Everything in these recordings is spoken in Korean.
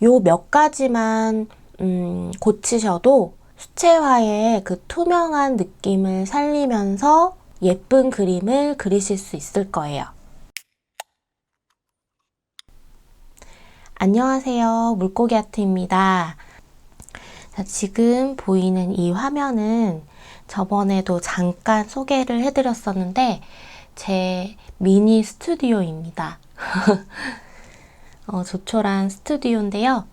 요 몇 가지만 고치셔도 수채화의 그 투명한 느낌을 살리면서 예쁜 그림을 그리실 수 있을 거예요. 안녕하세요. 물고기 아트입니다. 자, 지금 보이는 이 화면은 저번에도 잠깐 소개를 해드렸었는데 제 미니 스튜디오입니다. 조촐한 스튜디오인데요.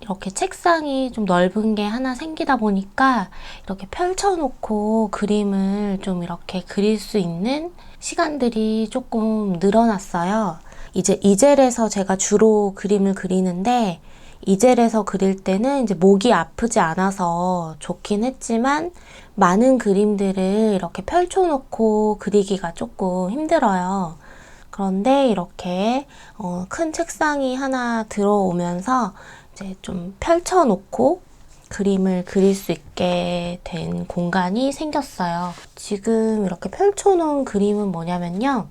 이렇게 책상이 좀 넓은 게 하나 생기다 보니까 이렇게 펼쳐놓고 그림을 좀 이렇게 그릴 수 있는 시간들이 조금 늘어났어요. 이제 이젤에서 제가 주로 그림을 그리는데 이젤에서 그릴 때는 이제 목이 아프지 않아서 좋긴 했지만 많은 그림들을 이렇게 펼쳐놓고 그리기가 조금 힘들어요. 그런데 이렇게 큰 책상이 하나 들어오면서 이제 좀 펼쳐놓고 그림을 그릴 수 있게 된 공간이 생겼어요. 지금 이렇게 펼쳐놓은 그림은 뭐냐면요.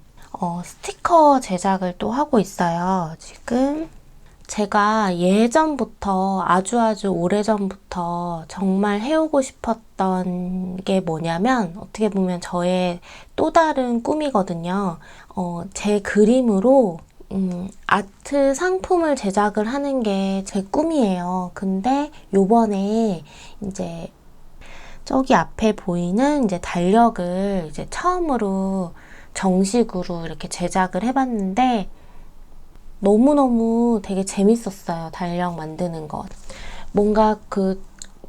스티커 제작을 또 하고 있어요. 지금 제가 예전부터 아주 오래전부터 정말 해오고 싶었던 게 뭐냐면 어떻게 보면 저의 또 다른 꿈이거든요. 제 그림으로 아트 상품을 제작을 하는 게 제 꿈이에요. 근데 요번에 이제 저기 앞에 보이는 이제 달력을 이제 처음으로 정식으로 이렇게 제작을 해봤는데 너무너무 되게 재밌었어요. 달력 만드는 것. 뭔가 그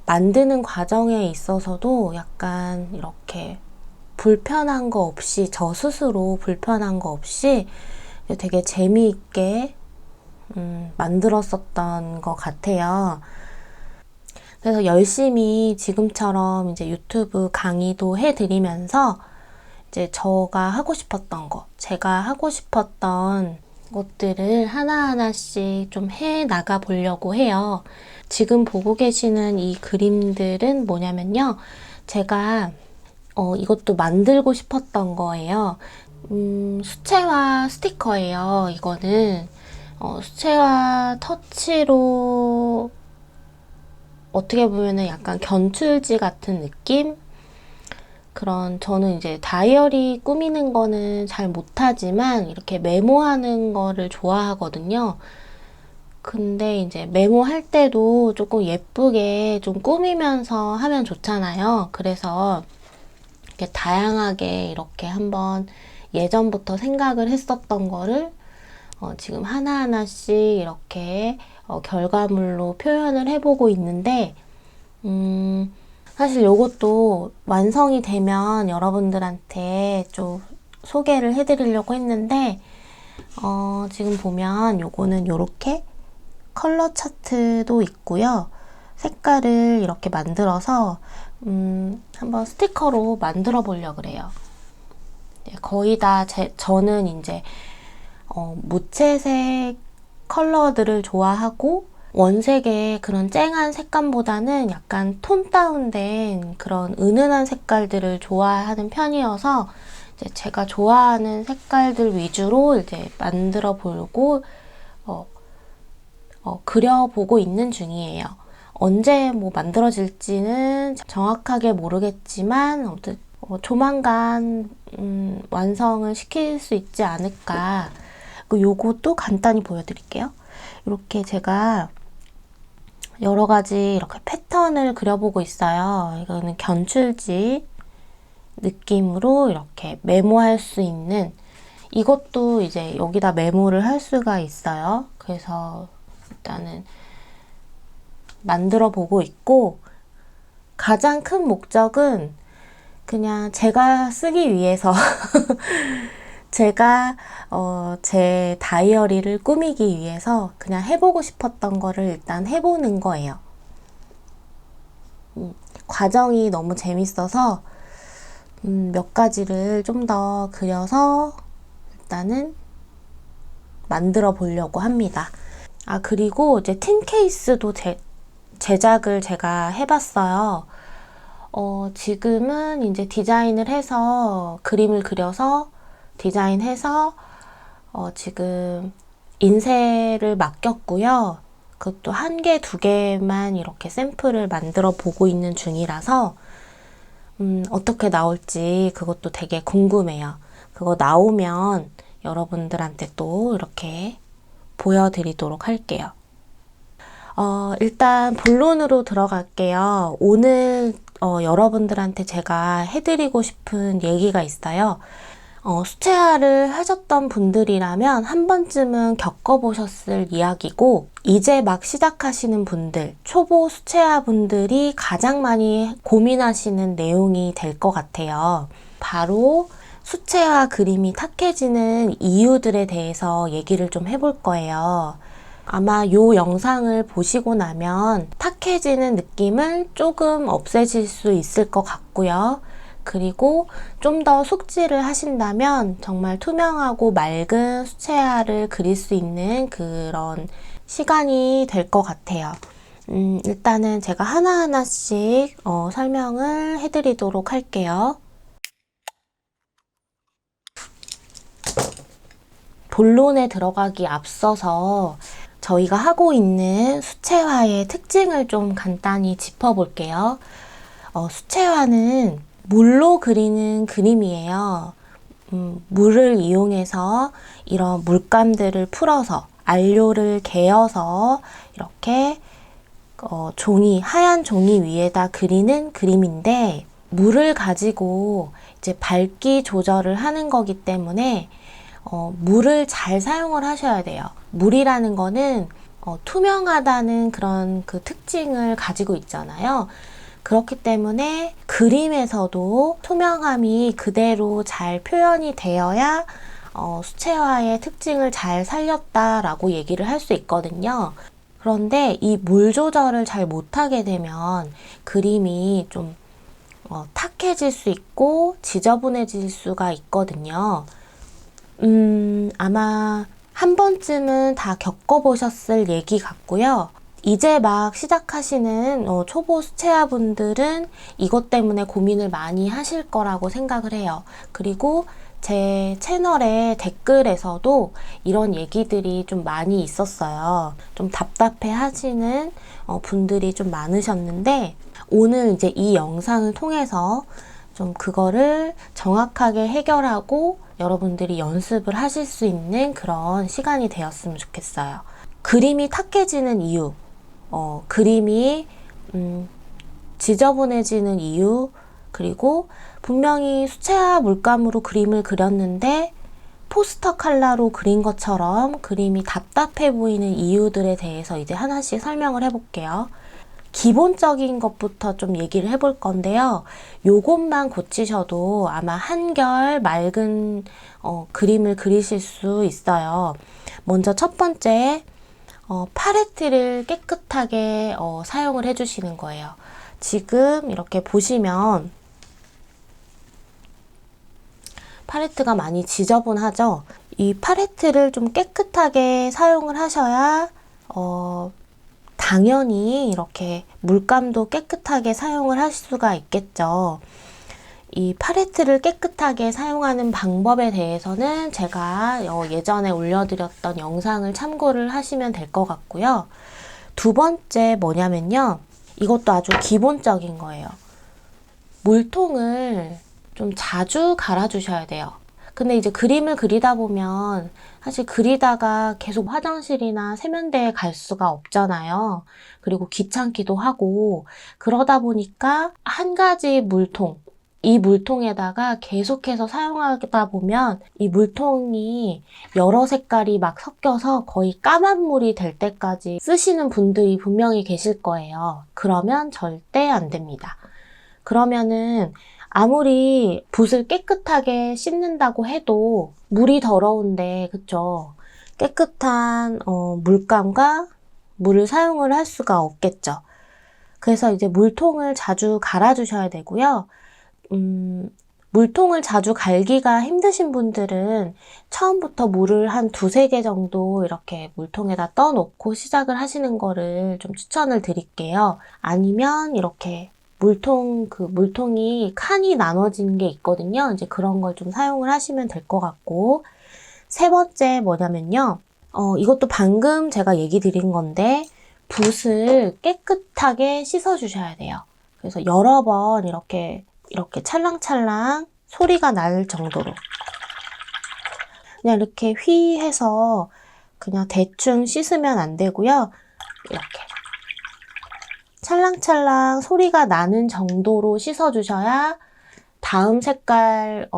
만드는 과정에 있어서도 약간 이렇게 불편한 거 없이, 저 스스로 불편한 거 없이 되게 재미있게 만들었었던 것 같아요. 그래서 열심히 지금처럼 이제 유튜브 강의도 해드리면서 이제 제가 하고 싶었던 것들을 하나하나씩 좀 해 나가 보려고 해요. 지금 보고 계시는 이 그림들은 뭐냐면요. 제가 이것도 만들고 싶었던 거예요. 수채화 스티커예요. 이거는 수채화 터치로 어떻게 보면은 약간 견출지 같은 느낌? 저는 이제 다이어리 꾸미는 거는 잘 못하지만 이렇게 메모하는 거를 좋아하거든요. 근데 이제 메모할 때도 조금 예쁘게 좀 꾸미면서 하면 좋잖아요. 그래서 이렇게 다양하게 이렇게 한번 예전부터 생각을 했었던 거를 지금 하나하나씩 이렇게 결과물로 표현을 해보고 있는데, 사실 이것도 완성이 되면 여러분들한테 좀 소개를 해드리려고 했는데, 지금 보면 요거는 요렇게 컬러 차트도 있고요. 색깔을 이렇게 만들어서 한번 스티커로 만들어 보려고 그래요. 거의 다 저는 이제 무채색 컬러들을 좋아하고 원색의 그런 쨍한 색감보다는 약간 톤 다운된 그런 은은한 색깔들을 좋아하는 편이어서 이제 제가 좋아하는 색깔들 위주로 이제 만들어 보고 그려보고 있는 중이에요. 언제 뭐 만들어질지는 정확하게 모르겠지만 아무튼 조만간 완성을 시킬 수 있지 않을까. 요것도 간단히 보여드릴게요. 이렇게 제가 여러 가지 이렇게 패턴을 그려보고 있어요. 이거는 견출지 느낌으로 이렇게 메모할 수 있는, 이것도 이제 여기다 메모를 할 수가 있어요. 그래서 일단은 만들어 보고 있고, 가장 큰 목적은 그냥 제가 쓰기 위해서 제가 제 다이어리를 꾸미기 위해서 그냥 해보고 싶었던 거를 일단 해보는 거예요. 과정이 너무 재밌어서 몇 가지를 좀 더 그려서 일단은 만들어 보려고 합니다. 그리고 이제 틴 케이스도 제작을 제가 해봤어요. 지금은 이제 디자인을 해서 그림을 그려서 디자인해서 지금 인쇄를 맡겼고요. 그것도 1개, 2개만 이렇게 샘플을 만들어 보고 있는 중이라서 어떻게 나올지 그것도 되게 궁금해요. 그거 나오면 여러분들한테 또 이렇게 보여드리도록 할게요. 일단 본론으로 들어갈게요. 오늘 여러분들한테 제가 해드리고 싶은 얘기가 있어요. 수채화를 하셨던 분들이라면 한 번쯤은 겪어보셨을 이야기고, 이제 막 시작하시는 분들, 초보 수채화 분들이 가장 많이 고민하시는 내용이 될 것 같아요. 바로 수채화 그림이 탁해지는 이유들에 대해서 얘기를 좀 해볼 거예요. 아마 이 영상을 보시고 나면 탁해지는 느낌을 조금 없애실 수 있을 것 같고요. 그리고 좀 더 숙지를 하신다면 정말 투명하고 맑은 수채화를 그릴 수 있는 그런 시간이 될 것 같아요. 일단은 제가 하나하나씩 설명을 해드리도록 할게요. 본론에 들어가기 앞서서 저희가 하고 있는 수채화의 특징을 좀 간단히 짚어볼게요. 수채화는 물로 그리는 그림이에요. 물을 이용해서 이런 물감들을 풀어서 안료를 개어서 이렇게 하얀 종이 위에다 그리는 그림인데, 물을 가지고 이제 밝기 조절을 하는 거기 때문에 물을 잘 사용을 하셔야 돼요. 물이라는 거는 투명하다는 그런 그 특징을 가지고 있잖아요. 그렇기 때문에 그림에서도 투명함이 그대로 잘 표현이 되어야 수채화의 특징을 잘 살렸다라고 얘기를 할 수 있거든요. 그런데 이 물 조절을 잘 못하게 되면 그림이 좀 탁해질 수 있고 지저분해질 수가 있거든요. 아마 한 번쯤은 다 겪어보셨을 얘기 같고요. 이제 막 시작하시는 초보 수채화 분들은 이것 때문에 고민을 많이 하실 거라고 생각을 해요. 그리고 제 채널의 댓글에서도 이런 얘기들이 좀 많이 있었어요. 좀 답답해 하시는 분들이 좀 많으셨는데, 오늘 이제 이 영상을 통해서 좀 그거를 정확하게 해결하고 여러분들이 연습을 하실 수 있는 그런 시간이 되었으면 좋겠어요. 그림이 탁해지는 이유, 그림이 지저분해지는 이유, 그리고 분명히 수채화 물감으로 그림을 그렸는데 포스터 컬러로 그린 것처럼 그림이 답답해 보이는 이유들에 대해서 이제 하나씩 설명을 해볼게요. 기본적인 것부터 좀 얘기를 해볼 건데요. 요것만 고치셔도 아마 한결 맑은 그림을 그리실 수 있어요. 먼저 첫 번째, 팔레트를 깨끗하게 사용을 해주시는 거예요. 지금 이렇게 보시면 팔레트가 많이 지저분하죠? 이 팔레트를 좀 깨끗하게 사용을 하셔야 당연히 이렇게 물감도 깨끗하게 사용을 할 수가 있겠죠. 이 팔레트를 깨끗하게 사용하는 방법에 대해서는 제가 예전에 올려드렸던 영상을 참고를 하시면 될 것 같고요. 두 번째 뭐냐면요. 이것도 아주 기본적인 거예요. 물통을 좀 자주 갈아주셔야 돼요. 근데 이제 그림을 그리다 보면 사실 그리다가 계속 화장실이나 세면대에 갈 수가 없잖아요. 그리고 귀찮기도 하고, 그러다 보니까 한 가지 물통, 이 물통에다가 계속해서 사용하다 보면 이 물통이 여러 색깔이 막 섞여서 거의 까만 물이 될 때까지 쓰시는 분들이 분명히 계실 거예요. 그러면 절대 안 됩니다. 그러면은 아무리 붓을 깨끗하게 씻는다고 해도 물이 더러운데, 그쵸? 깨끗한 물감과 물을 사용을 할 수가 없겠죠. 그래서 이제 물통을 자주 갈아주셔야 되고요. 물통을 자주 갈기가 힘드신 분들은 처음부터 물을 한 2-3개 정도 이렇게 물통에다 떠놓고 시작을 하시는 거를 좀 추천을 드릴게요. 아니면 이렇게 물통이 칸이 나눠진 게 있거든요. 이제 그런 걸 좀 사용을 하시면 될 것 같고, 세 번째 뭐냐면요. 이것도 방금 제가 얘기 드린 건데, 붓을 깨끗하게 씻어 주셔야 돼요. 그래서 여러 번 이렇게 찰랑찰랑 소리가 날 정도로 그냥 이렇게 휘 해서 그냥 대충 씻으면 안 되고요. 이렇게 찰랑찰랑 소리가 나는 정도로 씻어 주셔야 다음 색깔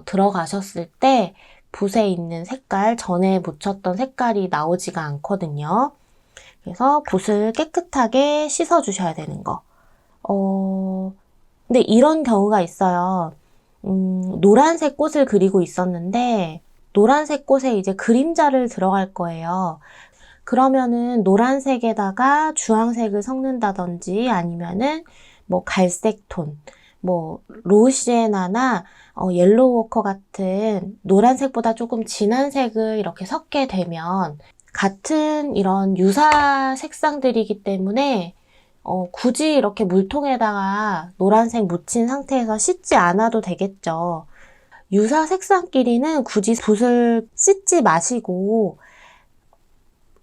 들어가셨을 때 붓에 있는 색깔, 전에 묻혔던 색깔이 나오지가 않거든요. 그래서 붓을 깨끗하게 씻어 주셔야 되는 거. 근데 이런 경우가 있어요. 노란색 꽃을 그리고 있었는데 노란색 꽃에 이제 그림자를 들어갈 거예요. 그러면은 노란색에다가 주황색을 섞는다든지 아니면은 뭐 갈색 톤, 뭐 로시에나나 옐로우 워커 같은 노란색보다 조금 진한 색을 이렇게 섞게 되면 같은 이런 유사 색상들이기 때문에 굳이 이렇게 물통에다가 노란색 묻힌 상태에서 씻지 않아도 되겠죠. 유사 색상끼리는 굳이 붓을 씻지 마시고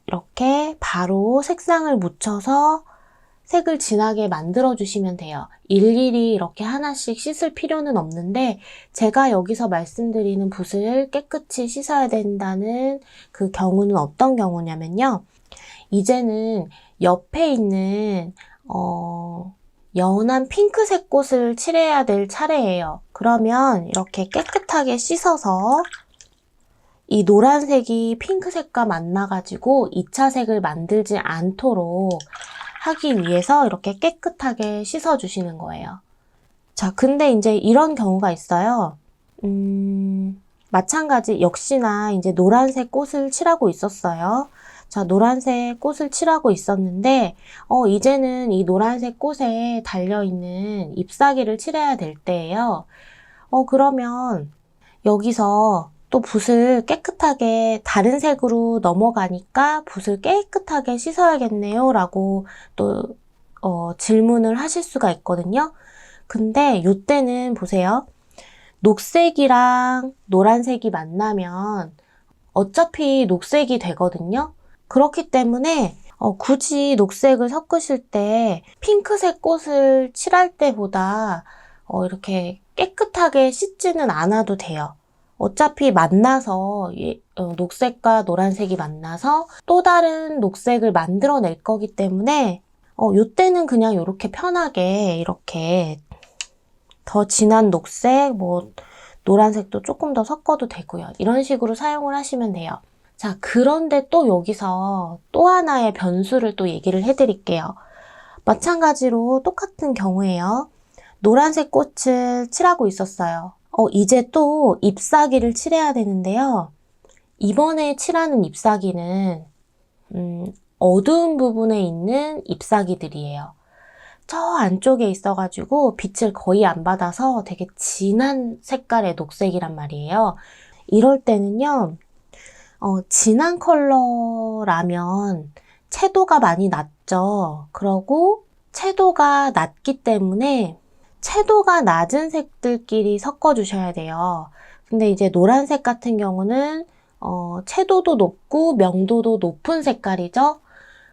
이렇게 바로 색상을 묻혀서 색을 진하게 만들어 주시면 돼요. 일일이 이렇게 하나씩 씻을 필요는 없는데 제가 여기서 말씀드리는 붓을 깨끗이 씻어야 된다는 그 경우는 어떤 경우냐면요. 이제는 옆에 있는 연한 핑크색 꽃을 칠해야 될 차례예요. 그러면 이렇게 깨끗하게 씻어서 이 노란색이 핑크색과 만나가지고 2차 색을 만들지 않도록 하기 위해서 이렇게 깨끗하게 씻어주시는 거예요. 자, 근데 이제 이런 경우가 있어요. 마찬가지, 역시나 이제 노란색 꽃을 칠하고 있었어요. 자, 노란색 꽃을 칠하고 있었는데, 이제는 이 노란색 꽃에 달려있는 잎사귀를 칠해야 될 때예요. 그러면 여기서 또 붓을 깨끗하게 다른 색으로 넘어가니까 붓을 깨끗하게 씻어야겠네요 라고 또 질문을 하실 수가 있거든요. 근데 이때는 보세요. 녹색이랑 노란색이 만나면 어차피 녹색이 되거든요. 그렇기 때문에 굳이 녹색을 섞으실 때 핑크색 꽃을 칠할 때보다 이렇게 깨끗하게 씻지는 않아도 돼요. 어차피 만나서 녹색과 노란색이 만나서 또 다른 녹색을 만들어낼 거기 때문에 이때는 그냥 이렇게 편하게 이렇게 더 진한 녹색, 뭐 노란색도 조금 더 섞어도 되고요. 이런 식으로 사용을 하시면 돼요. 자, 그런데 또 여기서 또 하나의 변수를 또 얘기를 해드릴게요. 마찬가지로 똑같은 경우에요. 노란색 꽃을 칠하고 있었어요. 이제 또 잎사귀를 칠해야 되는데요. 이번에 칠하는 잎사귀는 어두운 부분에 있는 잎사귀들이에요. 저 안쪽에 있어가지고 빛을 거의 안 받아서 되게 진한 색깔의 녹색이란 말이에요. 이럴 때는요, 진한 컬러라면 채도가 많이 낮죠. 그러고 채도가 낮기 때문에 채도가 낮은 색들끼리 섞어주셔야 돼요. 근데 이제 노란색 같은 경우는 채도도 높고 명도도 높은 색깔이죠.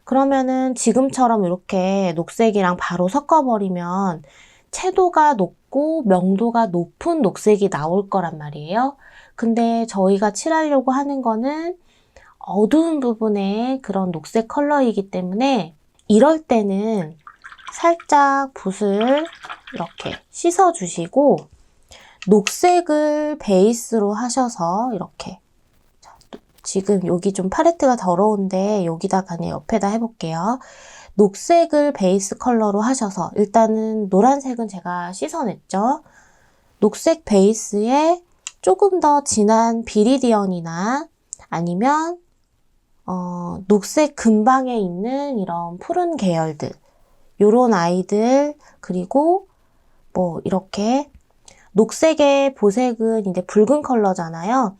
그러면은 지금처럼 이렇게 녹색이랑 바로 섞어버리면 채도가 높고 명도가 높은 녹색이 나올 거란 말이에요. 근데 저희가 칠하려고 하는 거는 어두운 부분에 그런 녹색 컬러이기 때문에 이럴 때는 살짝 붓을 이렇게 씻어주시고 녹색을 베이스로 하셔서 이렇게 지금 여기 좀 팔레트가 더러운데 여기다가 그냥 옆에다 해볼게요. 녹색을 베이스 컬러로 하셔서 일단은 노란색은 제가 씻어냈죠. 녹색 베이스에 조금 더 진한 비리디언이나 아니면 녹색 근방에 있는 이런 푸른 계열들 요런 아이들 그리고 뭐 이렇게 녹색의 보색은 이제 붉은 컬러잖아요.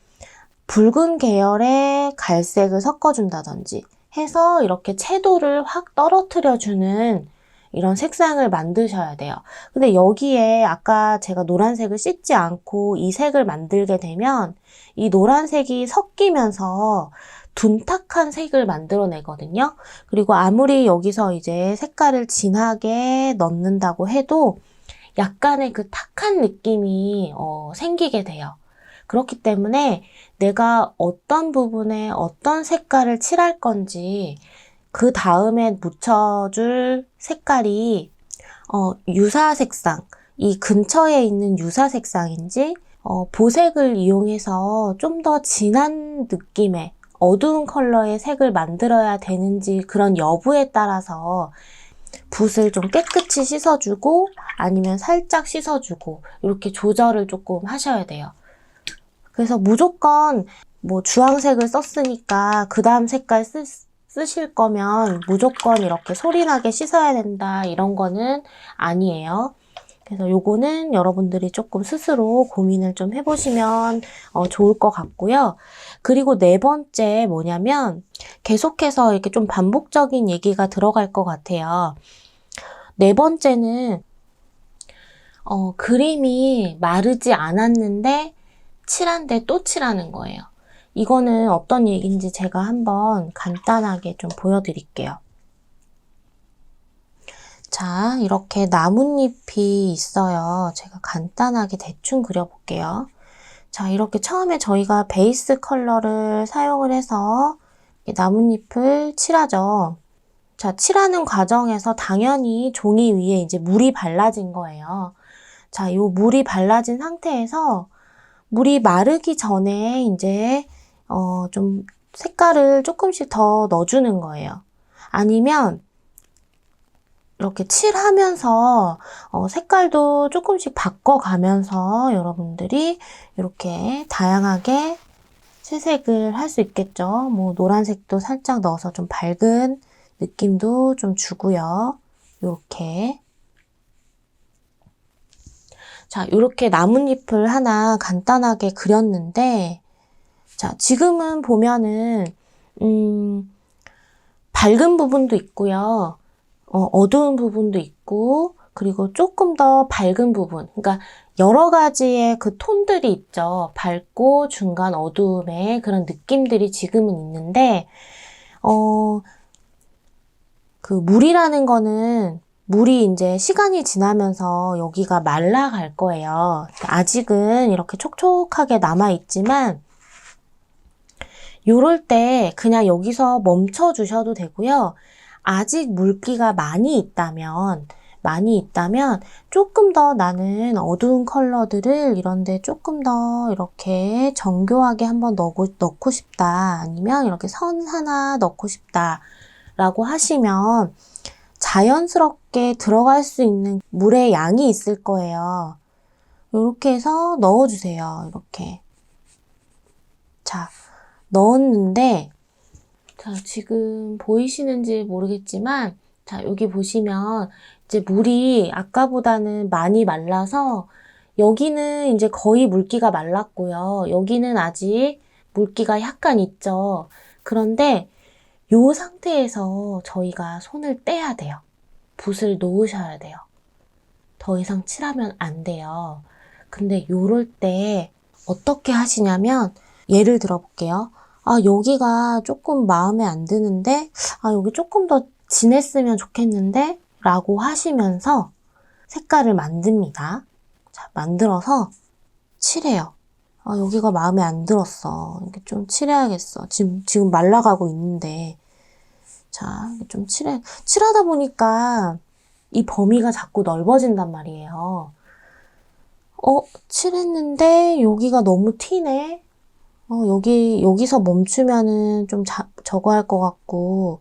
붉은 계열의 갈색을 섞어준다든지 해서 이렇게 채도를 확 떨어뜨려주는 이런 색상을 만드셔야 돼요. 근데 여기에 아까 제가 노란색을 씻지 않고 이 색을 만들게 되면 이 노란색이 섞이면서 둔탁한 색을 만들어내거든요. 그리고 아무리 여기서 이제 색깔을 진하게 넣는다고 해도 약간의 그 탁한 느낌이 생기게 돼요. 그렇기 때문에 내가 어떤 부분에 어떤 색깔을 칠할 건지 그 다음에 묻혀줄 색깔이 유사 색상, 이 근처에 있는 유사 색상인지 보색을 이용해서 좀 더 진한 느낌의 어두운 컬러의 색을 만들어야 되는지 그런 여부에 따라서 붓을 좀 깨끗이 씻어주고 아니면 살짝 씻어주고 이렇게 조절을 조금 하셔야 돼요. 그래서 무조건 뭐 주황색을 썼으니까 그 다음 색깔 쓰실 거면 무조건 이렇게 소리나게 씻어야 된다 이런 거는 아니에요. 그래서 요거는 여러분들이 조금 스스로 고민을 좀 해보시면 좋을 것 같고요. 그리고 네 번째 뭐냐면 계속해서 이렇게 좀 반복적인 얘기가 들어갈 것 같아요. 네 번째는 그림이 마르지 않았는데 칠한데 또 칠하는 거예요. 이거는 어떤 얘기인지 제가 한번 간단하게 좀 보여드릴게요. 자, 이렇게 나뭇잎이 있어요. 제가 간단하게 대충 그려볼게요. 자, 이렇게 처음에 저희가 베이스 컬러를 사용을 해서 나뭇잎을 칠하죠. 자, 칠하는 과정에서 당연히 종이 위에 이제 물이 발라진 거예요. 자, 요 물이 발라진 상태에서 물이 마르기 전에 이제 좀 색깔을 조금씩 더 넣어주는 거예요. 아니면 이렇게 칠하면서 색깔도 조금씩 바꿔가면서 여러분들이 이렇게 다양하게 채색을 할 수 있겠죠. 뭐 노란색도 살짝 넣어서 좀 밝은 느낌도 좀 주고요. 이렇게 자, 이렇게 나뭇잎을 하나 간단하게 그렸는데 자, 지금은 보면은 밝은 부분도 있고요. 어두운 부분도 있고 그리고 조금 더 밝은 부분 그러니까 여러 가지의 그 톤들이 있죠. 밝고 중간 어두움의 그런 느낌들이 지금은 있는데 그 물이라는 거는 물이 이제 시간이 지나면서 여기가 말라갈 거예요. 아직은 이렇게 촉촉하게 남아있지만 요럴 때 그냥 여기서 멈춰 주셔도 되고요. 아직 물기가 많이 있다면 조금 더 나는 어두운 컬러들을 이런데 조금 더 이렇게 정교하게 한번 넣고 싶다. 아니면 이렇게 선 하나 넣고 싶다. 라고 하시면 자연스럽게 들어갈 수 있는 물의 양이 있을 거예요. 이렇게 해서 넣어주세요. 이렇게. 자, 넣었는데 자, 지금 보이시는지 모르겠지만 자, 여기 보시면 이제 물이 아까보다는 많이 말라서 여기는 이제 거의 물기가 말랐고요. 여기는 아직 물기가 약간 있죠. 그런데 이 상태에서 저희가 손을 떼야 돼요. 붓을 놓으셔야 돼요. 더 이상 칠하면 안 돼요. 근데 요럴 때 어떻게 하시냐면 예를 들어 볼게요. 아, 여기가 조금 마음에 안 드는데 여기 조금 더 진했으면 좋겠는데 라고 하시면서 색깔을 만듭니다. 자, 만들어서 칠해요. 여기가 마음에 안 들었어. 이렇게 좀 칠해야겠어. 지금 말라가고 있는데. 자, 좀 칠하다 보니까 이 범위가 자꾸 넓어진단 말이에요. 칠했는데 여기가 너무 튀네. 여기서 멈추면은 좀 저거 할 것 같고,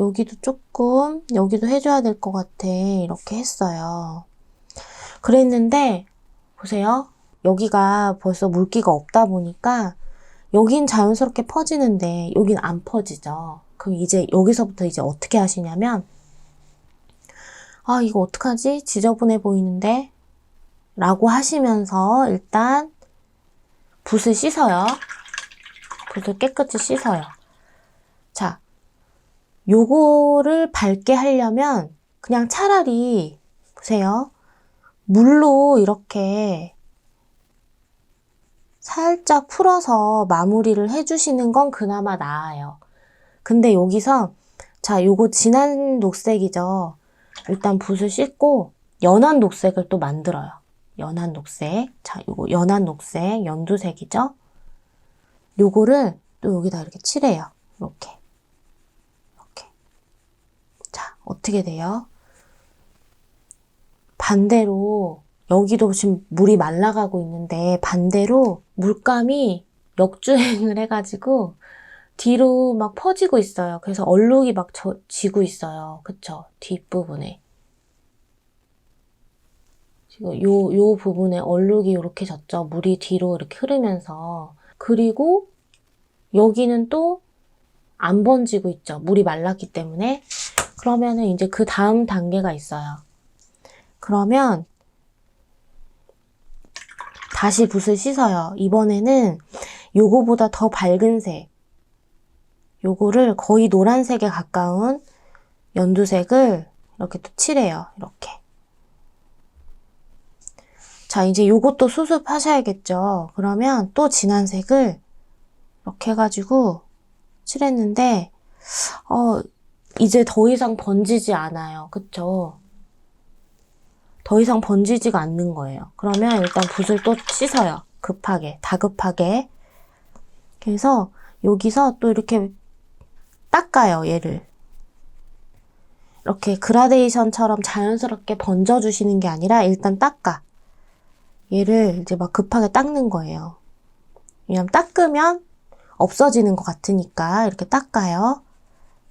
여기도 해줘야 될 것 같아. 이렇게 했어요. 그랬는데, 보세요. 여기가 벌써 물기가 없다 보니까, 여긴 자연스럽게 퍼지는데, 여긴 안 퍼지죠. 그럼 이제 여기서부터 이제 어떻게 하시냐면, 이거 어떡하지? 지저분해 보이는데? 라고 하시면서 일단 붓을 씻어요. 붓을 깨끗이 씻어요. 자, 요거를 밝게 하려면 그냥 차라리 보세요. 물로 이렇게 살짝 풀어서 마무리를 해주시는 건 그나마 나아요. 근데 여기서 자, 요거 진한 녹색이죠. 일단 붓을 씻고 연한 녹색을 또 만들어요. 연한 녹색. 자, 요거 연한 녹색, 연두색이죠. 요거를 또 여기다 이렇게 칠해요. 이렇게. 이렇게. 자, 어떻게 돼요? 반대로 여기도 지금 물이 말라가고 있는데 반대로 물감이 역주행을 해가지고 뒤로 막 퍼지고 있어요. 그래서 얼룩이 막 지고 있어요. 그쵸? 뒷부분에. 지금 요 부분에 얼룩이 이렇게 졌죠. 물이 뒤로 이렇게 흐르면서. 그리고 여기는 또 안 번지고 있죠. 물이 말랐기 때문에. 그러면은 이제 그 다음 단계가 있어요. 그러면 다시 붓을 씻어요. 이번에는 요거보다 더 밝은 색. 요거를 거의 노란색에 가까운 연두색을 이렇게 또 칠해요. 이렇게. 자, 이제 요것도 수습하셔야겠죠. 그러면 또 진한 색을 이렇게 해가지고 칠했는데, 이제 더 이상 번지지 않아요. 그쵸? 더 이상 번지지가 않는 거예요. 그러면 일단 붓을 또 씻어요. 급하게, 다급하게. 그래서 여기서 또 이렇게 닦아요, 얘를. 이렇게 그라데이션처럼 자연스럽게 번져주시는 게 아니라 일단 닦아. 얘를 이제 막 급하게 닦는 거예요. 왜냐면 닦으면 없어지는 것 같으니까 이렇게 닦아요.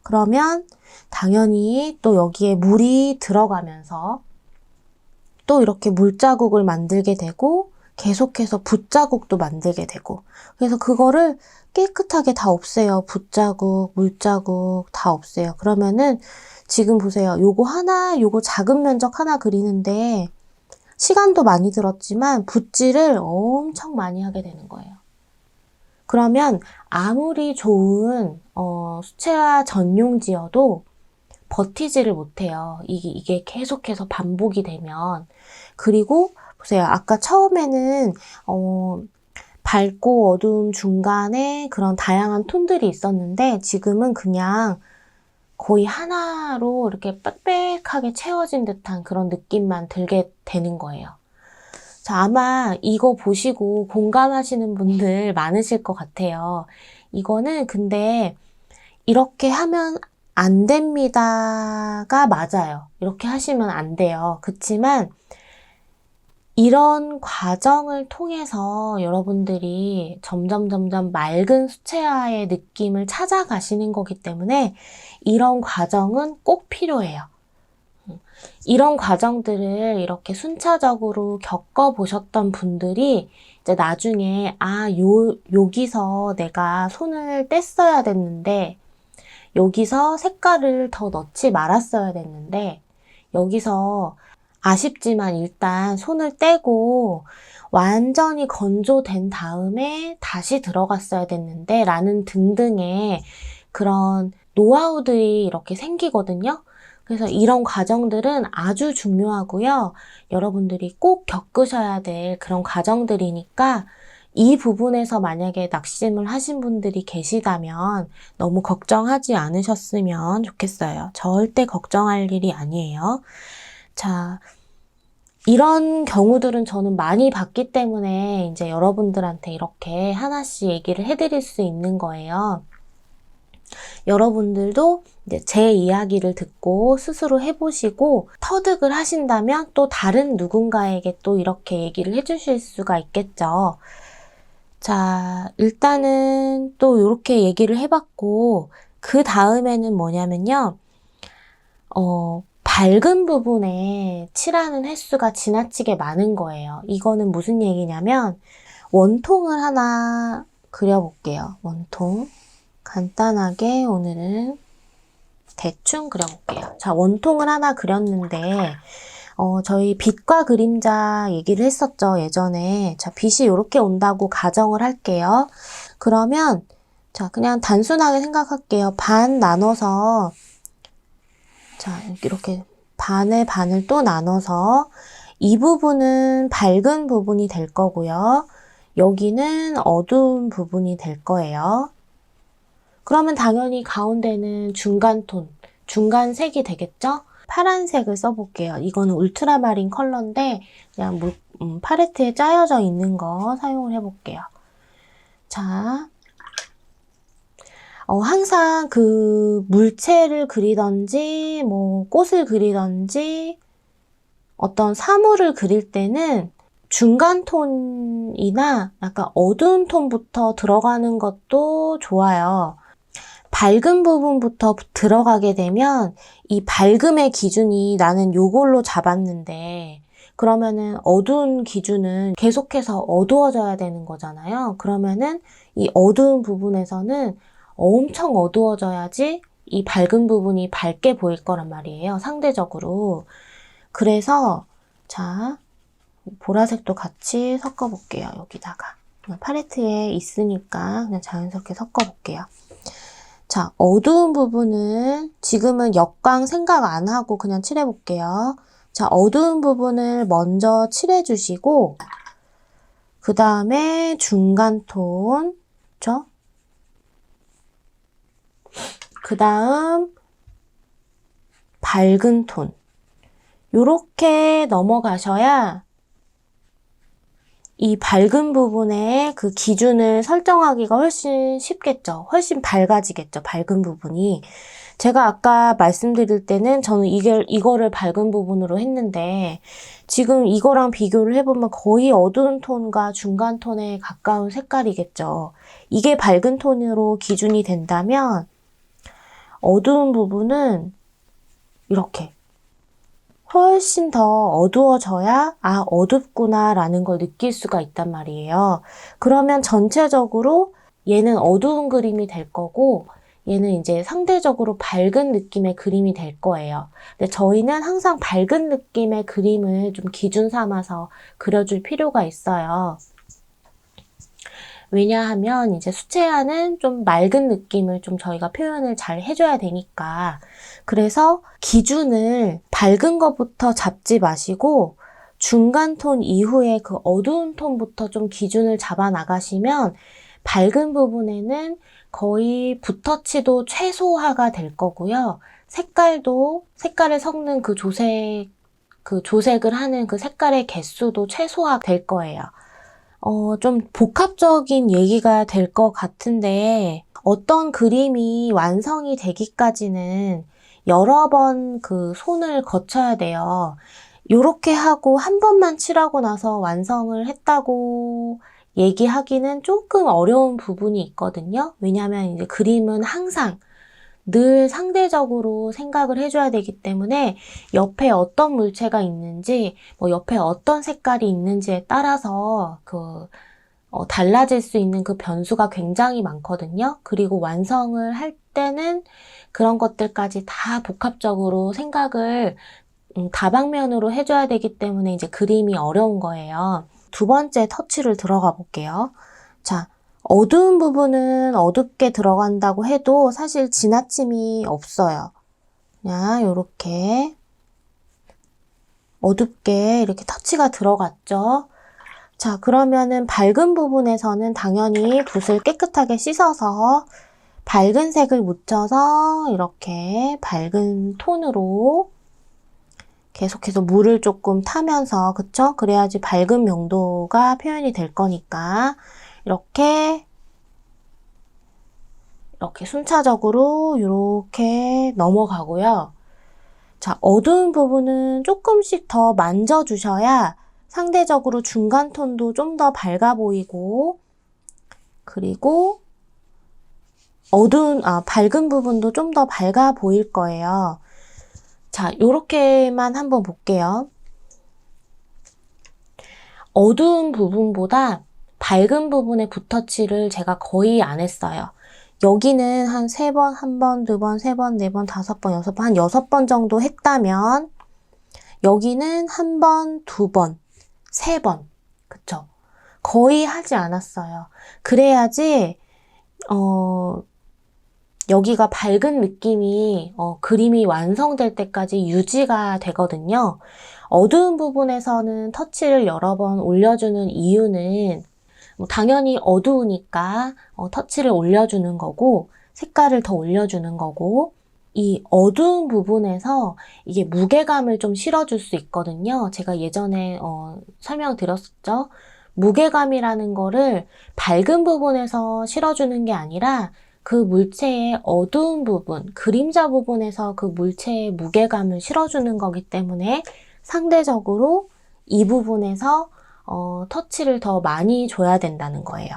그러면 당연히 또 여기에 물이 들어가면서 또 이렇게 물자국을 만들게 되고 계속해서 붓자국도 만들게 되고 그래서 그거를 깨끗하게 다 없애요. 붓자국, 물자국 다 없애요. 그러면은 지금 보세요. 요거 작은 면적 하나 그리는데 시간도 많이 들었지만 붓질을 엄청 많이 하게 되는 거예요. 그러면 아무리 좋은 수채화 전용지여도 버티지를 못해요. 이게 계속해서 반복이 되면. 그리고 보세요. 아까 처음에는 밝고 어두운 중간에 그런 다양한 톤들이 있었는데 지금은 그냥 거의 하나로 이렇게 빽빽하게 채워진 듯한 그런 느낌만 들게 되는 거예요. 자, 아마 이거 보시고 공감하시는 분들 많으실 것 같아요. 이거는 근데 이렇게 하면 안 됩니다가 맞아요. 이렇게 하시면 안 돼요. 그치만 이런 과정을 통해서 여러분들이 점점 맑은 수채화의 느낌을 찾아가시는 거기 때문에 이런 과정은 꼭 필요해요. 이런 과정들을 이렇게 순차적으로 겪어보셨던 분들이 이제 나중에 여기서 내가 손을 뗐어야 됐는데 여기서 색깔을 더 넣지 말았어야 됐는데 여기서 아쉽지만 일단 손을 떼고 완전히 건조된 다음에 다시 들어갔어야 됐는데 라는 등등의 그런 노하우들이 이렇게 생기거든요. 그래서 이런 과정들은 아주 중요하고요. 여러분들이 꼭 겪으셔야 될 그런 과정들이니까 이 부분에서 만약에 낙심을 하신 분들이 계시다면 너무 걱정하지 않으셨으면 좋겠어요. 절대 걱정할 일이 아니에요. 자, 이런 경우들은 저는 많이 봤기 때문에 이제 여러분들한테 이렇게 하나씩 얘기를 해드릴 수 있는 거예요. 여러분들도 이제 제 이야기를 듣고 스스로 해보시고 터득을 하신다면 또 다른 누군가에게 또 이렇게 얘기를 해주실 수가 있겠죠. 자, 일단은 또 이렇게 얘기를 해봤고 그 다음에는 뭐냐면요. 밝은 부분에 칠하는 횟수가 지나치게 많은 거예요. 이거는 무슨 얘기냐면 원통을 하나 그려볼게요. 원통. 간단하게 오늘은 대충 그려볼게요. 자, 원통을 하나 그렸는데 저희 빛과 그림자 얘기를 했었죠, 예전에. 자, 빛이 이렇게 온다고 가정을 할게요. 그러면 자, 그냥 단순하게 생각할게요. 반 나눠서 자, 이렇게 반에 반을 또 나눠서 이 부분은 밝은 부분이 될 거고요. 여기는 어두운 부분이 될 거예요. 그러면 당연히 가운데는 중간 톤, 중간 색이 되겠죠? 파란색을 써볼게요. 이거는 울트라마린 컬러인데 그냥 팔레트에 짜여져 있는 거 사용을 해볼게요. 자, 항상 그 물체를 그리던지 뭐 꽃을 그리던지 어떤 사물을 그릴 때는 중간 톤이나 약간 어두운 톤부터 들어가는 것도 좋아요. 밝은 부분부터 들어가게 되면 이 밝음의 기준이 나는 요걸로 잡았는데 그러면은 어두운 기준은 계속해서 어두워져야 되는 거잖아요. 그러면은 이 어두운 부분에서는 엄청 어두워져야지 이 밝은 부분이 밝게 보일 거란 말이에요. 상대적으로. 그래서 자, 보라색도 같이 섞어 볼게요. 여기다가. 팔레트에 있으니까 그냥 자연스럽게 섞어 볼게요. 자, 어두운 부분은 지금은 역광 생각 안 하고 그냥 칠해 볼게요. 자, 어두운 부분을 먼저 칠해 주시고 그 다음에 중간 톤, 그쵸? 그 다음 밝은 톤. 요렇게 넘어가셔야 이 밝은 부분에 그 기준을 설정하기가 훨씬 쉽겠죠. 훨씬 밝아지겠죠. 밝은 부분이. 제가 아까 말씀드릴 때는 저는 이거를 밝은 부분으로 했는데 지금 이거랑 비교를 해보면 거의 어두운 톤과 중간 톤에 가까운 색깔이겠죠. 이게 밝은 톤으로 기준이 된다면 어두운 부분은 이렇게 훨씬 더 어두워져야 아 어둡구나 라는 걸 느낄 수가 있단 말이에요. 그러면 전체적으로 얘는 어두운 그림이 될 거고 얘는 이제 상대적으로 밝은 느낌의 그림이 될 거예요. 근데 저희는 항상 밝은 느낌의 그림을 좀 기준 삼아서 그려줄 필요가 있어요. 왜냐하면 이제 수채화는 좀 맑은 느낌을 좀 저희가 표현을 잘 해줘야 되니까. 그래서 기준을 밝은 것부터 잡지 마시고 중간 톤 이후에 그 어두운 톤부터 좀 기준을 잡아 나가시면 밝은 부분에는 거의 붓터치도 최소화가 될 거고요. 색깔을 섞는 그 조색을 하는 그 색깔의 개수도 최소화 될 거예요. 좀 복합적인 얘기가 될 것 같은데 어떤 그림이 완성이 되기까지는 여러 번 그 손을 거쳐야 돼요. 요렇게 하고 한 번만 칠하고 나서 완성을 했다고 얘기하기는 조금 어려운 부분이 있거든요. 왜냐하면 이제 그림은 항상 늘 상대적으로 생각을 해줘야 되기 때문에 옆에 어떤 물체가 있는지, 뭐 옆에 어떤 색깔이 있는지에 따라서 달라질 수 있는 그 변수가 굉장히 많거든요. 그리고 완성을 할 때는 그런 것들까지 다 복합적으로 생각을 다방면으로 해줘야 되기 때문에 이제 그림이 어려운 거예요. 두 번째 터치를 들어가 볼게요. 자, 어두운 부분은 어둡게 들어간다고 해도 사실 지나침이 없어요. 그냥 이렇게 어둡게 이렇게 터치가 들어갔죠. 자, 그러면은 밝은 부분에서는 당연히 붓을 깨끗하게 씻어서 밝은 색을 묻혀서 이렇게 밝은 톤으로 계속해서 물을 조금 타면서, 그쵸? 그래야지 밝은 명도가 표현이 될 거니까 이렇게 순차적으로 이렇게 넘어가고요. 자, 어두운 부분은 조금씩 더 만져주셔야 상대적으로 중간 톤도 좀 더 밝아 보이고, 그리고 밝은 부분도 좀 더 밝아 보일 거예요. 자, 요렇게만 한번 볼게요. 어두운 부분보다 밝은 부분의 붓터치를 제가 거의 안 했어요. 여기는 한 3번, 1번, 2번, 3번, 4번, 5번, 6번, 한 6번 정도 했다면 여기는 1번, 2번, 3번, 그쵸? 거의 하지 않았어요. 그래야지 여기가 밝은 느낌이 그림이 완성될 때까지 유지가 되거든요. 어두운 부분에서는 터치를 여러 번 올려주는 이유는 뭐 당연히 어두우니까 터치를 올려주는 거고, 색깔을 더 올려주는 거고, 이 어두운 부분에서 이게 무게감을 좀 실어줄 수 있거든요. 제가 예전에 설명드렸었죠. 무게감이라는 거를 밝은 부분에서 실어주는 게 아니라 그 물체의 어두운 부분, 그림자 부분에서 그 물체의 무게감을 실어주는 거기 때문에 상대적으로 이 부분에서 터치를 더 많이 줘야 된다는 거예요.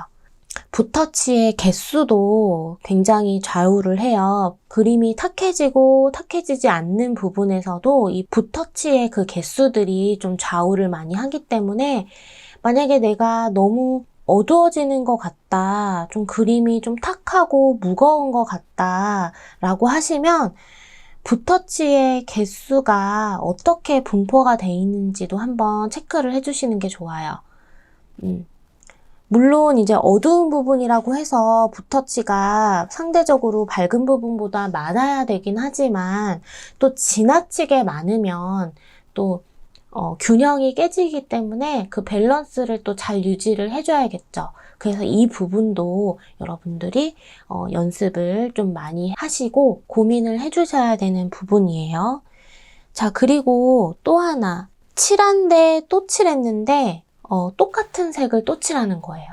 붓터치의 개수도 굉장히 좌우를 해요. 그림이 탁해지고 탁해지지 않는 부분에서도 이 붓터치의 그 개수들이 좀 좌우를 많이 하기 때문에 만약에 내가 너무 어두워지는 것 같다, 좀 그림이 좀 탁하고 무거운 것 같다 라고 하시면 붓터치의 개수가 어떻게 분포가 돼 있는지도 한번 체크를 해주시는 게 좋아요. 물론 이제 어두운 부분이라고 해서 붓터치가 상대적으로 밝은 부분보다 많아야 되긴 하지만 또 지나치게 많으면 또 균형이 깨지기 때문에 그 밸런스를 또 잘 유지를 해줘야겠죠. 그래서 이 부분도 여러분들이 연습을 좀 많이 하시고 고민을 해주셔야 되는 부분이에요. 자, 그리고 또 하나. 칠한데 또 칠했는데 똑같은 색을 또 칠하는 거예요.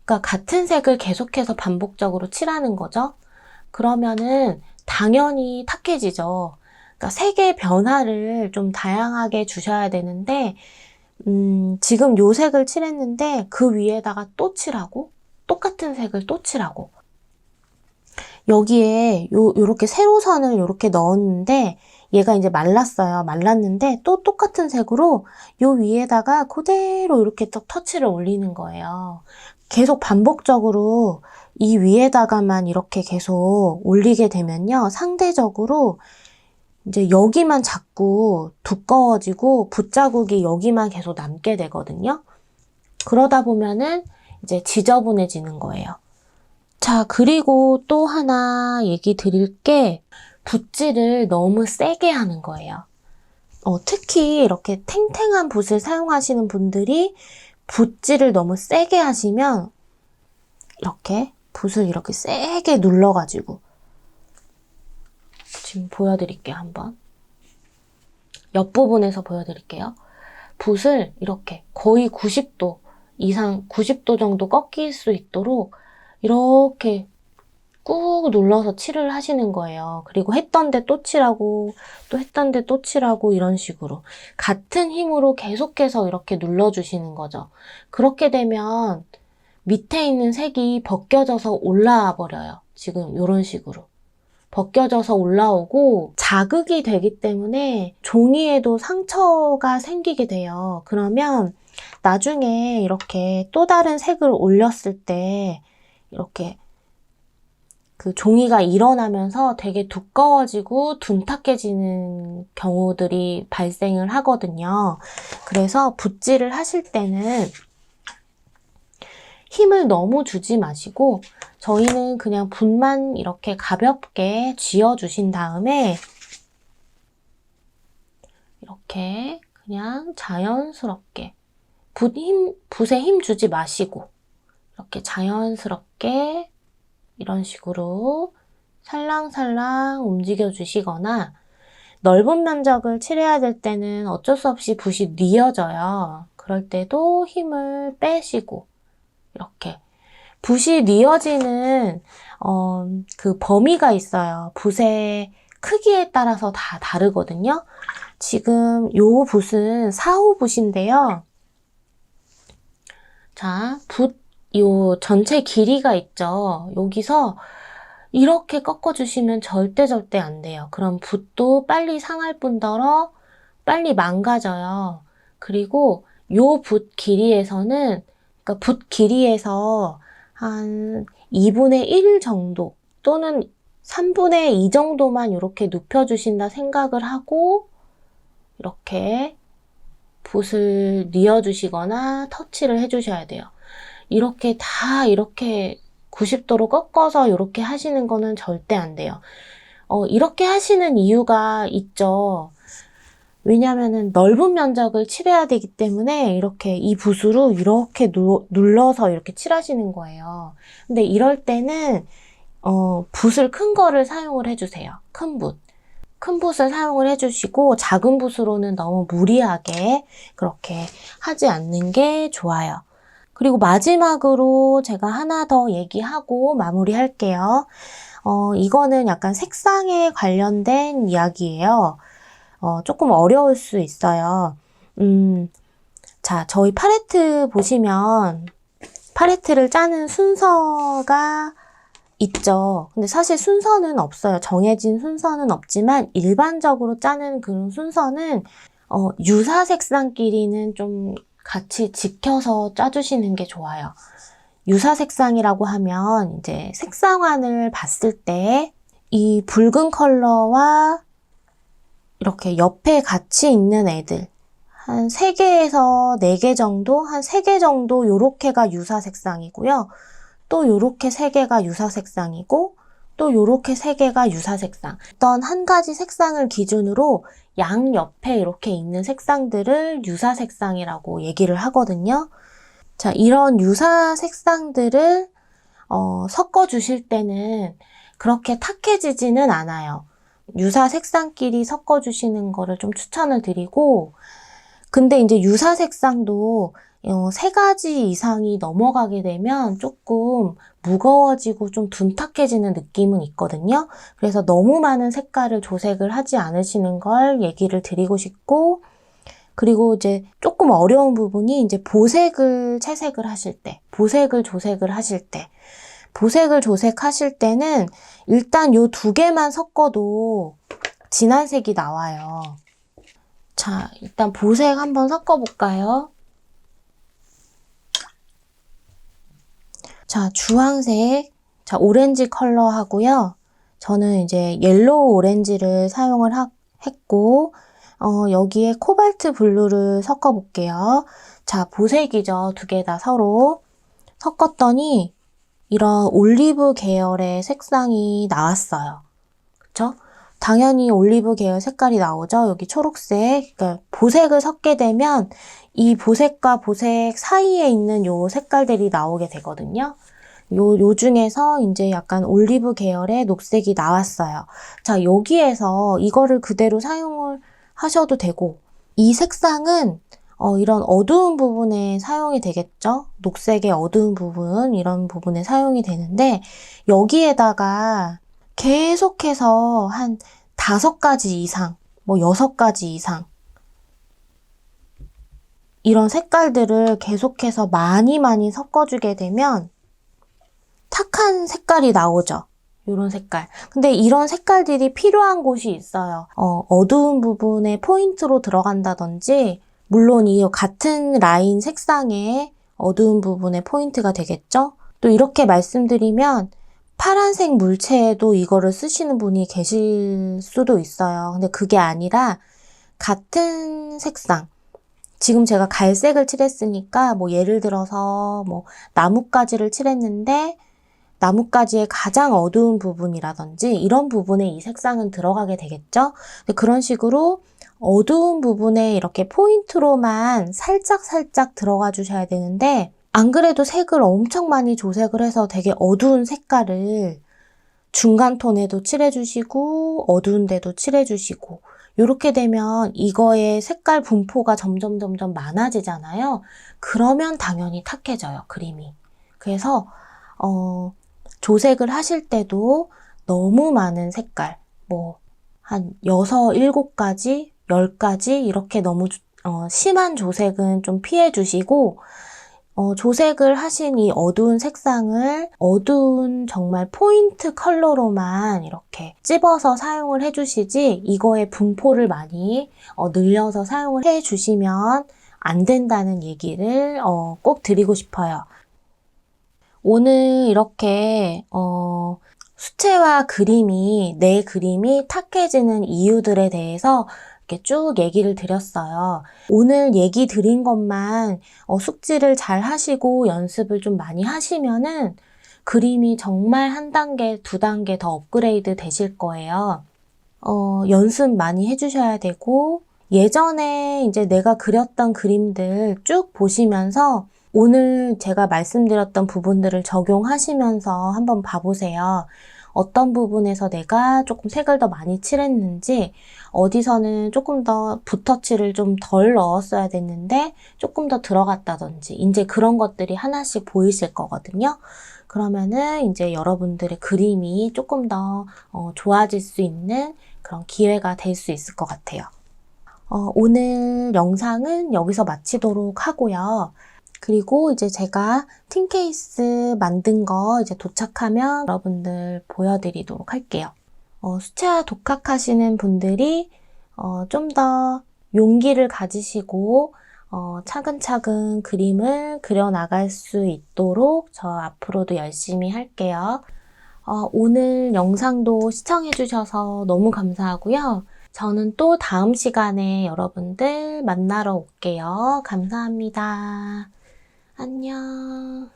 그러니까 같은 색을 계속해서 반복적으로 칠하는 거죠. 그러면은 당연히 탁해지죠. 그러니까 색의 변화를 좀 다양하게 주셔야 되는데 지금 요 색을 칠했는데 그 위에다가 또 칠하고 똑같은 색을 또 칠하고 여기에 요렇게 세로선을 요렇게 넣었는데 얘가 이제 말랐어요. 말랐는데 또 똑같은 색으로 요 위에다가 그대로 이렇게 또 터치를 올리는 거예요. 계속 반복적으로 이 위에다가만 이렇게 계속 올리게 되면요. 상대적으로 이제 여기만 자꾸 두꺼워지고 붓자국이 여기만 계속 남게 되거든요. 그러다 보면은 이제 지저분해지는 거예요. 자, 그리고 또 하나 얘기 드릴 게 붓질을 너무 세게 하는 거예요. 특히 이렇게 탱탱한 붓을 사용하시는 분들이 붓질을 너무 세게 하시면 이렇게 붓을 이렇게 세게 눌러가지고 지금 보여드릴게요. 한번 옆부분에서 보여드릴게요. 붓을 이렇게 거의 90도 이상 90도 정도 꺾일 수 있도록 이렇게 꾹 눌러서 칠을 하시는 거예요. 그리고 했던 데 또 칠하고 또 했던 데 또 칠하고 이런 식으로 같은 힘으로 계속해서 이렇게 눌러주시는 거죠. 그렇게 되면 밑에 있는 색이 벗겨져서 올라와 버려요. 지금 이런 식으로. 벗겨져서 올라오고 자극이 되기 때문에 종이에도 상처가 생기게 돼요. 그러면 나중에 이렇게 또 다른 색을 올렸을 때 이렇게 그 종이가 일어나면서 되게 두꺼워지고 둔탁해지는 경우들이 발생을 하거든요. 그래서 붓질을 하실 때는 힘을 너무 주지 마시고 저희는 그냥 붓만 이렇게 가볍게 쥐어주신 다음에 이렇게 그냥 자연스럽게 붓에 힘 주지 마시고 이렇게 자연스럽게 이런 식으로 살랑살랑 움직여 주시거나 넓은 면적을 칠해야 될 때는 어쩔 수 없이 붓이 뉘어져요. 그럴 때도 힘을 빼시고 이렇게 붓이 뉘어지는 그 범위가 있어요. 붓의 크기에 따라서 다 다르거든요. 지금 요 붓은 4호 붓인데요. 자, 요 전체 길이가 있죠. 여기서 이렇게 꺾어주시면 절대 안 돼요. 그럼 붓도 빨리 상할 뿐더러 빨리 망가져요. 그리고 요 붓 길이에서는, 그러니까 붓 길이에서 한 2분의 1 정도 또는 3분의 2 정도만 이렇게 눕혀주신다 생각을 하고 이렇게 붓을 뉘어주시거나 터치를 해주셔야 돼요. 이렇게 다 이렇게 90도로 꺾어서 이렇게 하시는 거는 절대 안 돼요. 이렇게 하시는 이유가 있죠. 왜냐면은 넓은 면적을 칠해야 되기 때문에 이렇게 이 붓으로 이렇게 눌러서 이렇게 칠하시는 거예요. 근데 이럴 때는 붓을 큰 거를 사용을 해주세요. 큰 붓. 큰 붓을 사용을 해주시고 작은 붓으로는 너무 무리하게 그렇게 하지 않는 게 좋아요. 그리고 마지막으로 제가 하나 더 얘기하고 마무리할게요. 이거는 약간 색상에 관련된 이야기예요. 조금 어려울 수 있어요. 자, 저희 팔레트 보시면 팔레트를 짜는 순서가 있죠. 근데 사실 순서는 없어요. 정해진 순서는 없지만 일반적으로 짜는 그런 순서는 유사 색상끼리는 좀 같이 지켜서 짜주시는 게 좋아요. 유사 색상이라고 하면 이제 색상환을 봤을 때 이 붉은 컬러와 이렇게 옆에 같이 있는 애들 한 3개에서 4개 정도, 한 3개 정도 요렇게가 유사 색상이고요. 또 요렇게 3개가 유사 색상이고 또 요렇게 3개가 유사 색상. 어떤 한 가지 색상을 기준으로 양옆에 이렇게 있는 색상들을 유사 색상이라고 얘기를 하거든요. 자, 이런 유사 색상들을 섞어 주실 때는 그렇게 탁해지지는 않아요. 유사 색상끼리 섞어 주시는 거를 좀 추천을 드리고, 근데 이제 유사 색상도 3가지 이상이 넘어가게 되면 조금 무거워지고 좀 둔탁해지는 느낌은 있거든요. 그래서 너무 많은 색깔을 조색을 하지 않으시는 걸 얘기를 드리고 싶고, 그리고 이제 조금 어려운 부분이 이제 보색을 채색을 하실 때, 보색을 조색을 하실 때, 보색을 조색하실 때는 일단 요 2개만 섞어도 진한 색이 나와요. 자, 일단 보색 한번 섞어볼까요? 자, 주황색, 자, 오렌지 컬러 하고요. 저는 이제 옐로우 오렌지를 사용을 했고, 여기에 코발트 블루를 섞어볼게요. 자, 보색이죠. 2개 다 서로. 섞었더니 이런 올리브 계열의 색상이 나왔어요. 그쵸? 당연히 올리브 계열 색깔이 나오죠. 여기 초록색. 그러니까 보색을 섞게 되면 이 보색과 보색 사이에 있는 요 색깔들이 나오게 되거든요. 요 중에서 이제 약간 올리브 계열의 녹색이 나왔어요. 자, 여기에서 이거를 그대로 사용을 하셔도 되고, 이 색상은 이런 어두운 부분에 사용이 되겠죠? 녹색의 어두운 부분, 이런 부분에 사용이 되는데, 여기에다가 계속해서 한 5가지 이상, 뭐 6가지 이상, 이런 색깔들을 계속해서 많이 섞어주게 되면 탁한 색깔이 나오죠. 이런 색깔. 근데 이런 색깔들이 필요한 곳이 있어요. 어두운 부분에 포인트로 들어간다든지, 물론 이 같은 라인 색상의 어두운 부분에 포인트가 되겠죠? 또 이렇게 말씀드리면 파란색 물체에도 이거를 쓰시는 분이 계실 수도 있어요. 근데 그게 아니라 같은 색상, 지금 제가 갈색을 칠했으니까 뭐 예를 들어서 뭐 나뭇가지를 칠했는데 나뭇가지의 가장 어두운 부분이라든지 이런 부분에 이 색상은 들어가게 되겠죠? 근데 그런 식으로 어두운 부분에 이렇게 포인트로만 살짝 들어가 주셔야 되는데, 안 그래도 색을 엄청 많이 조색을 해서 되게 어두운 색깔을 중간 톤에도 칠해주시고 어두운 데도 칠해주시고, 이렇게 되면 이거의 색깔 분포가 점점 많아지잖아요. 그러면 당연히 탁해져요, 그림이. 그래서 조색을 하실 때도 너무 많은 색깔, 뭐 한 6, 7가지, 10가지 이렇게 너무 심한 조색은 좀 피해 주시고, 조색을 하신 이 어두운 색상을 어두운 정말 포인트 컬러로만 이렇게 찝어서 사용을 해주시지, 이거의 분포를 많이 늘려서 사용을 해주시면 안 된다는 얘기를 꼭 드리고 싶어요. 오늘 이렇게 수채화 그림이, 내 그림이 탁해지는 이유들에 대해서 이렇게 쭉 얘기를 드렸어요. 오늘 얘기 드린 것만 숙지를 잘 하시고 연습을 좀 많이 하시면은 그림이 정말 1단계, 2단계 더 업그레이드 되실 거예요. 연습 많이 해주셔야 되고, 예전에 이제 내가 그렸던 그림들 쭉 보시면서 오늘 제가 말씀드렸던 부분들을 적용하시면서 한번 봐보세요. 어떤 부분에서 내가 조금 색을 더 많이 칠했는지, 어디서는 조금 더 붓터치를 좀 덜 넣었어야 됐는데 조금 더 들어갔다든지, 이제 그런 것들이 하나씩 보이실 거거든요. 그러면은 이제 여러분들의 그림이 조금 더 좋아질 수 있는 그런 기회가 될 수 있을 것 같아요. 오늘 영상은 여기서 마치도록 하고요. 그리고 이제 제가 틴 케이스 만든 거 이제 도착하면 여러분들 보여드리도록 할게요. 수채화 독학하시는 분들이 좀 더 용기를 가지시고 차근차근 그림을 그려나갈 수 있도록 저 앞으로도 열심히 할게요. 오늘 영상도 시청해주셔서 너무 감사하고요. 저는 또 다음 시간에 여러분들 만나러 올게요. 감사합니다. 안녕.